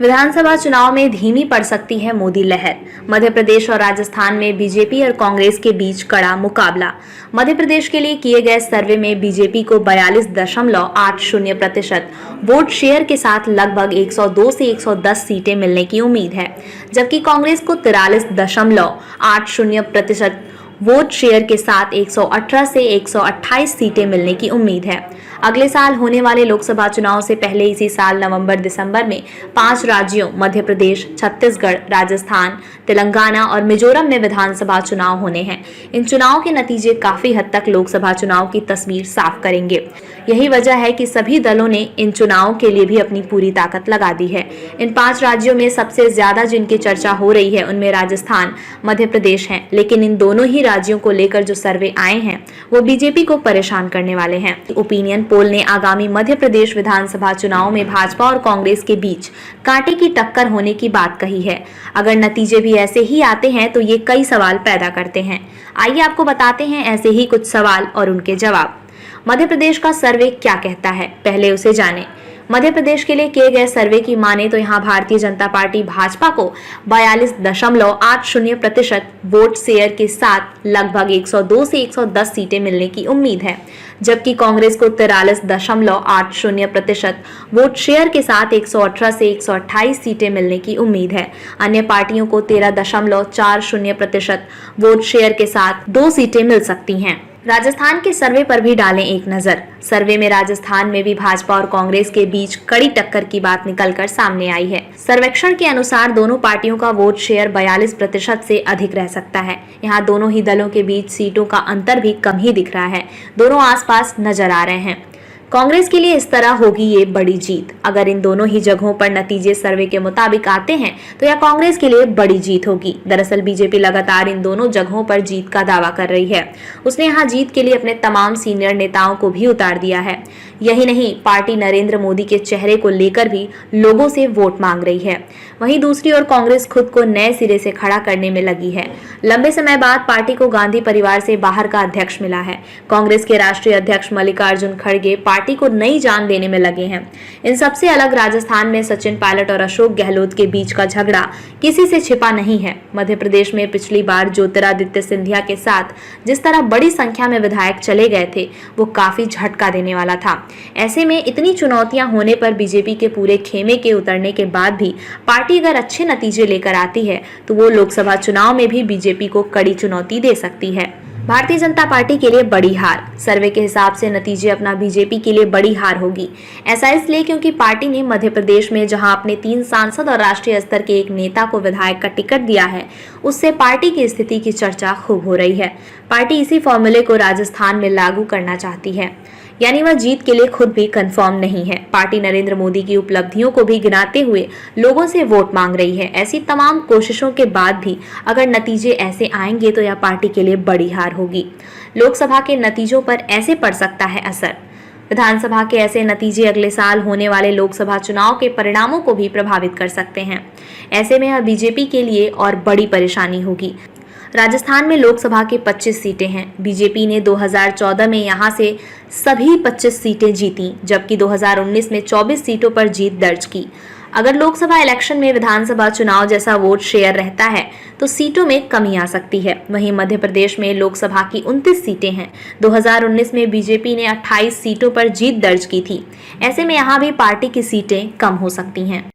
विधानसभा चुनाव में धीमी पड़ सकती है मोदी लहर। मध्य प्रदेश और राजस्थान में बीजेपी और कांग्रेस के बीच कड़ा मुकाबला। मध्य प्रदेश के लिए किए गए सर्वे में बीजेपी को 42.80% वोट शेयर के साथ लगभग 102 से 110 सीटें मिलने की उम्मीद है, जबकि कांग्रेस को 43.80% वोट शेयर के साथ 118 से 128 सीटें मिलने की उम्मीद है। अगले साल होने वाले लोकसभा चुनाव से पहले इसी साल नवंबर-दिसंबर में 5 राज्यों मध्य प्रदेश, छत्तीसगढ़, राजस्थान, तेलंगाना और मिजोरम में विधानसभा चुनाव होने हैं। इन चुनाव के नतीजे काफी हद तक लोकसभा चुनाव की तस्वीर साफ करेंगे। यही वजह है कि सभी दलों ने इन चुनावों के लिए भी अपनी पूरी ताकत लगा दी है। इन 5 राज्यों में सबसे ज्यादा जिनकी चर्चा हो रही है उनमें राजस्थान, मध्य प्रदेश हैं, लेकिन इन दोनों ही राज्यों को लेकर जो सर्वे आए हैं वो बीजेपी को परेशान करने वाले हैं। ओपिनियन पोल ने आगामी मध्य प्रदेश विधानसभा चुनाव में भाजपा और कांग्रेस के बीच कांटे की टक्कर होने की बात कही है। अगर नतीजे भी ऐसे ही आते हैं तो ये कई सवाल पैदा करते हैं। आइए आपको बताते हैं ऐसे ही कुछ सवाल और उनके जवाब। मध्य प्रदेश का सर्वे क्या कहता है, पहले उसे जानें। मध्य प्रदेश के लिए किए गए सर्वे की माने तो यहाँ भारतीय जनता पार्टी भाजपा को 42.80% वोट शेयर के साथ लगभग 102 से 110 सीटें मिलने की उम्मीद है, जबकि कांग्रेस को 43.80% वोट शेयर के साथ 118 से 128 सीटें मिलने की उम्मीद है। अन्य पार्टियों को 13.40% वोट शेयर के साथ 2 सीटें मिल सकती हैं। राजस्थान के सर्वे पर भी डालें एक नजर। सर्वे में राजस्थान में भी भाजपा और कांग्रेस के बीच कड़ी टक्कर की बात निकलकर सामने आई है। सर्वेक्षण के अनुसार दोनों पार्टियों का वोट शेयर 42% से अधिक रह सकता है। यहाँ दोनों ही दलों के बीच सीटों का अंतर भी कम ही दिख रहा है। दोनों आसपास नजर आ रहे हैं। कांग्रेस के लिए इस तरह होगी ये बड़ी जीत। अगर इन दोनों ही जगहों पर नतीजे सर्वे के मुताबिक आते हैं तो यह कांग्रेस के लिए बड़ी जीत होगी। दरअसल बीजेपी लगातार इन दोनों जगहों पर जीत का दावा कर रही है। उसने यहां जीत के लिए अपने तमाम सीनियर नेताओं को भी उतार दिया है। यही नहीं, पार्टी नरेंद्र मोदी के चेहरे को लेकर भी लोगों से वोट मांग रही है। वहीं दूसरी ओर कांग्रेस खुद को नए सिरे से खड़ा करने में लगी है। लंबे समय बाद पार्टी को गांधी परिवार से बाहर का अध्यक्ष मिला है। कांग्रेस के राष्ट्रीय अध्यक्ष मल्लिकार्जुन खड़गे पार्टी को नई जान देने में लगे हैं। इन सबसे अलग राजस्थान में सचिन पायलट और अशोक गहलोत के बीच का झगड़ा किसी से छिपा नहीं है। मध्य प्रदेश में पिछली बार ज्योतिरादित्य सिंधिया के साथ जिस तरह बड़ी संख्या में विधायक चले गए थे वो काफी झटका देने वाला था। ऐसे में इतनी चुनौतियां होने पर बीजेपी के पूरे खेमे के उतरने के बाद भी पार्टी अगर अच्छे नतीजे लेकर आती है तो वो लोकसभा चुनाव में भी बीजेपी को कड़ी चुनौती दे सकती है। भारतीय जनता पार्टी के लिए बड़ी हार। सर्वे के हिसाब से नतीजे अपना बीजेपी के लिए बड़ी हार होगी। ऐसा इसलिए क्योंकि पार्टी ने मध्य प्रदेश में जहां अपने 3 सांसद और राष्ट्रीय स्तर के एक नेता को विधायक का टिकट दिया है, उससे पार्टी की स्थिति की चर्चा खूब हो रही है। पार्टी इसी फॉर्मूले को राजस्थान में लागू करना चाहती है, यानी वह जीत के लिए खुद भी कंफर्म नहीं है। पार्टी नरेंद्र मोदी की उपलब्धियों को भी गिनाते हुए लोगों से वोट मांग रही है। ऐसी तमाम कोशिशों के बाद भी अगर नतीजे ऐसे आएंगे तो यह पार्टी के लिए बड़ी हार होगी। लोकसभा के नतीजों पर ऐसे पड़ सकता है असर। विधानसभा के ऐसे नतीजे अगले साल होने वाले लोकसभा चुनाव के परिणामों को भी प्रभावित कर सकते हैं। ऐसे में यह बीजेपी के लिए और बड़ी परेशानी होगी। राजस्थान में लोकसभा की 25 सीटें हैं। बीजेपी ने 2014 में यहां से सभी 25 सीटें जीती, जबकि 2019 में 24 सीटों पर जीत दर्ज की। अगर लोकसभा इलेक्शन में विधानसभा चुनाव जैसा वोट शेयर रहता है तो सीटों में कमी आ सकती है। वहीं मध्य प्रदेश में लोकसभा की 29 सीटें हैं। 2019 में बीजेपी ने 28 सीटों पर जीत दर्ज की थी। ऐसे में यहाँ भी पार्टी की सीटें कम हो सकती हैं।